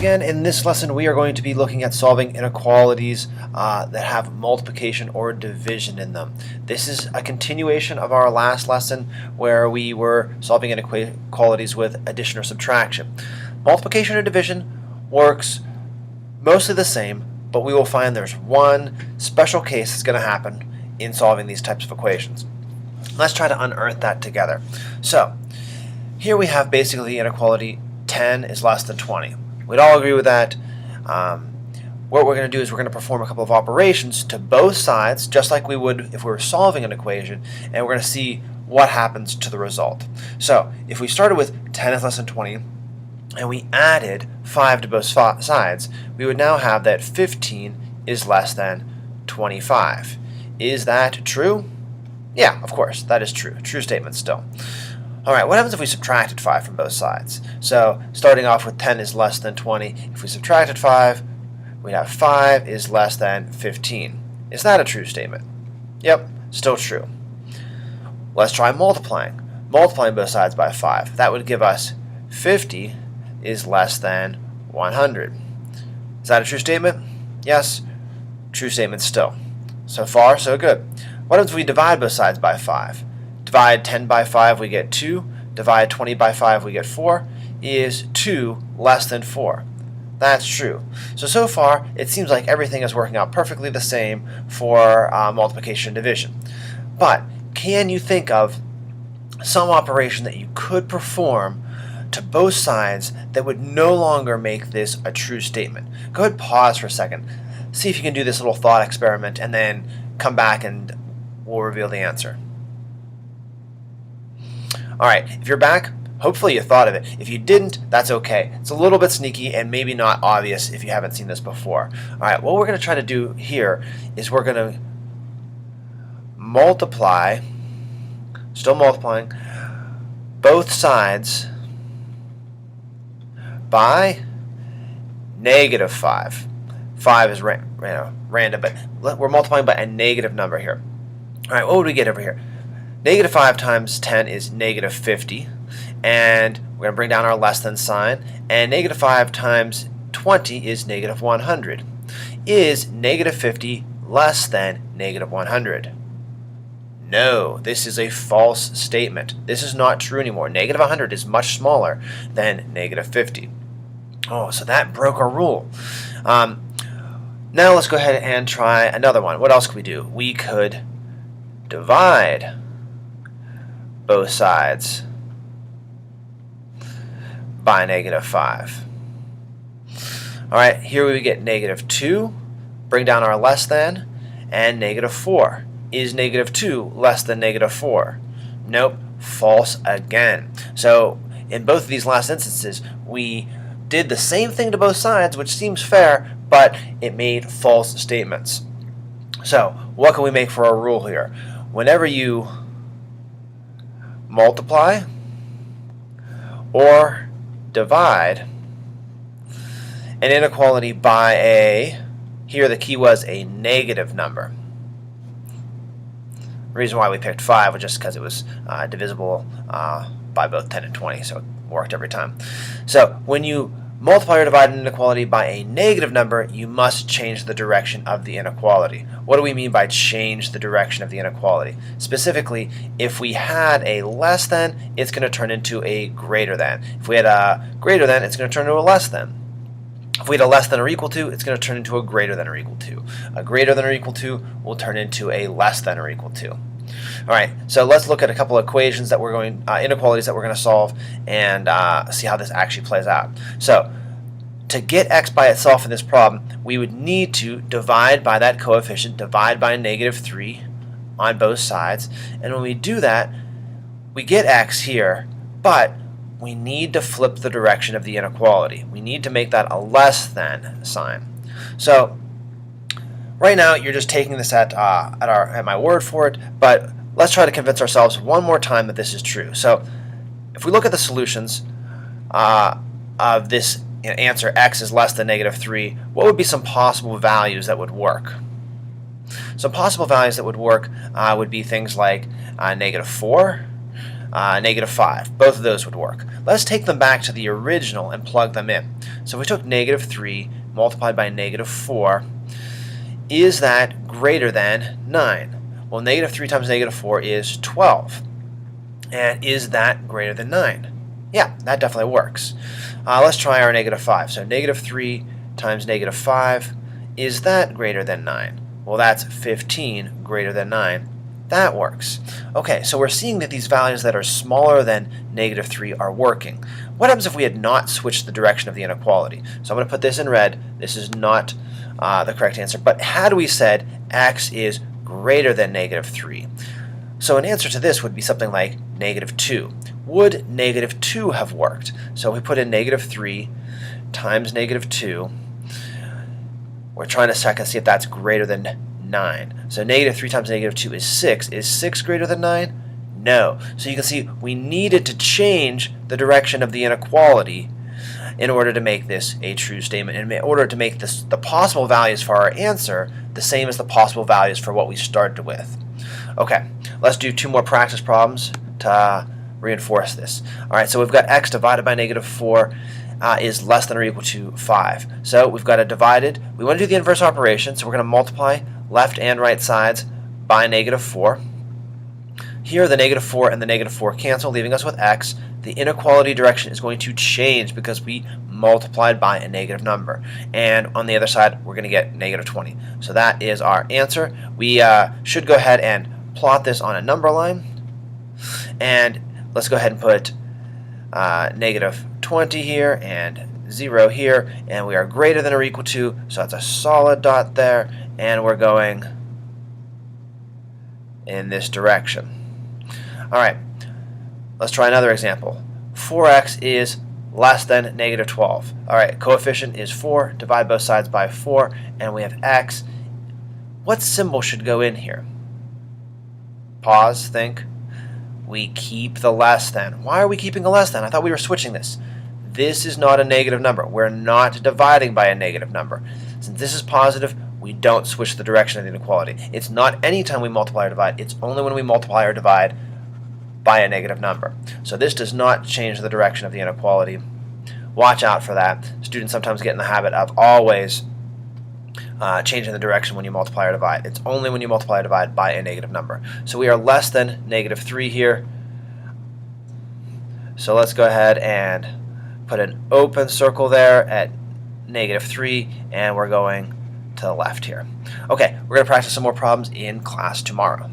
again, in this lesson we are going to be looking at solving inequalities that have multiplication or division in them. This is a continuation of our last lesson where we were solving inequalities with addition or subtraction. Multiplication or division works mostly the same, but we will find there's one special case that's going to happen in solving these types of equations. Let's try to unearth that together. So here we have basically the inequality 10 is less than 20. We'd all agree with that. What we're going to do is we're going to perform a couple of operations to both sides, just like we would if we were solving an equation, and we're going to see what happens to the result. So if we started with 10 is less than 20, and we added 5 to both sides, we would now have that 15 is less than 25. Is that true? Yeah, of course, that is true. True statement still. Alright, what happens if we subtracted 5 from both sides? So, starting off with 10 is less than 20. If we subtracted 5, we'd have 5 is less than 15. Is that a true statement? Yep, still true. Let's try multiplying. Multiplying both sides by 5. That would give us 50 is less than 100. Is that a true statement? Yes, true statement still. So far, so good. What happens if we divide both sides by 5? Divide 10 by 5, we get 2. Divide 20 by 5, we get 4. Is 2 less than 4? That's true. So far, it seems like everything is working out perfectly the same for multiplication and division. But can you think of some operation that you could perform to both sides that would no longer make this a true statement? Go ahead and pause for a second. See if you can do this little thought experiment and then come back and we'll reveal the answer. Alright, if you're back, hopefully you thought of it. If you didn't, that's okay. It's a little bit sneaky and maybe not obvious if you haven't seen this before. Alright, what we're going to try to do here is we're going to multiply, still multiplying, both sides by negative 5. 5 is random, but we're multiplying by a negative number here. Alright, what would we get over here? Negative 5 times 10 is negative 50, and we're going to bring down our less than sign, and negative 5 times 20 is negative 100. Is negative 50 less than negative 100? No, this is a false statement. This is not true anymore. Negative 100 is much smaller than negative 50. Oh, so that broke our rule. Now let's go ahead and try another one. What else could we do? We could divide both sides by negative 5. Alright, here we get negative 2, bring down our less than, and negative 4. Is negative 2 less than negative 4? Nope, false again. So in both of these last instances, we did the same thing to both sides, which seems fair, but it made false statements. So what can we make for our rule here? Whenever you multiply or divide an inequality by here the key was a negative number. The reason why we picked 5 was just because it was divisible by both 10 and 20, so it worked every time. So when you multiply or divide an inequality by a negative number, you must change the direction of the inequality. What do we mean by change the direction of the inequality? Specifically, if we had a less than, it's going to turn into a greater than. If we had a greater than, it's going to turn into a less than. If we had a less than or equal to, it's going to turn into a greater than or equal to. A greater than or equal to will turn into a less than or equal to. Alright, so let's look at a couple of equations that inequalities that we're going to solve and see how this actually plays out. So, to get x by itself in this problem, we would need to divide by that coefficient, divide by negative 3 on both sides, and when we do that, we get x here, but we need to flip the direction of the inequality. We need to make that a less than sign. So, right now, you're just taking this at my word for it, but let's try to convince ourselves one more time that this is true. So, if we look at the solutions of this answer, x is less than negative 3, what would be some possible values that would work? Some possible values that would work would be things like negative 4, negative 5. Both of those would work. Let's take them back to the original and plug them in. So if we took negative 3 multiplied by negative 4, is that greater than 9? Well, negative 3 times negative 4 is 12. And is that greater than 9? Yeah, that definitely works. Let's try our negative 5. So negative 3 times negative 5, is that greater than 9? Well, that's 15 greater than 9. That works. Okay, so we're seeing that these values that are smaller than negative 3 are working. What happens if we had not switched the direction of the inequality? So I'm going to put this in red. This is not the correct answer. But had we said x is greater than negative 3? So an answer to this would be something like negative 2. Would negative 2 have worked? So we put in negative 3 times negative 2. We're trying to check and see if that's greater than 9. So negative 3 times negative 2 is 6. Is 6 greater than 9? No. So you can see we needed to change the direction of the inequality in order to make this a true statement, in order to make this, the possible values for our answer the same as the possible values for what we started with. Okay, let's do 2 more practice problems to reinforce this. All right, so we've got x divided by negative 4 is less than or equal to 5. So we've got a divided. We want to do the inverse operation, so we're going to multiply left and right sides by negative 4. Here the negative 4 and the negative 4 cancel, leaving us with x. The inequality direction is going to change because we multiplied by a negative number. And on the other side, we're going to get negative 20. So that is our answer. We should go ahead and plot this on a number line. And let's go ahead and put negative 20 here and 0 here. And we are greater than or equal to, so that's a solid dot there. And we're going in this direction. All right, let's try another example. 4x is less than negative 12. All right, coefficient is 4. Divide both sides by 4, and we have x. What symbol should go in here? Pause, think. We keep the less than. Why are we keeping a less than? I thought we were switching this. This is not a negative number. We're not dividing by a negative number. Since this is positive, we don't switch the direction of the inequality. It's not any time we multiply or divide. It's only when we multiply or divide by a negative number. So this does not change the direction of the inequality. Watch out for that. Students sometimes get in the habit of always changing the direction when you multiply or divide. It's only when you multiply or divide by a negative number. So we are less than negative 3 here. So let's go ahead and put an open circle there at negative 3, and we're going to the left here. Okay, we're going to practice some more problems in class tomorrow.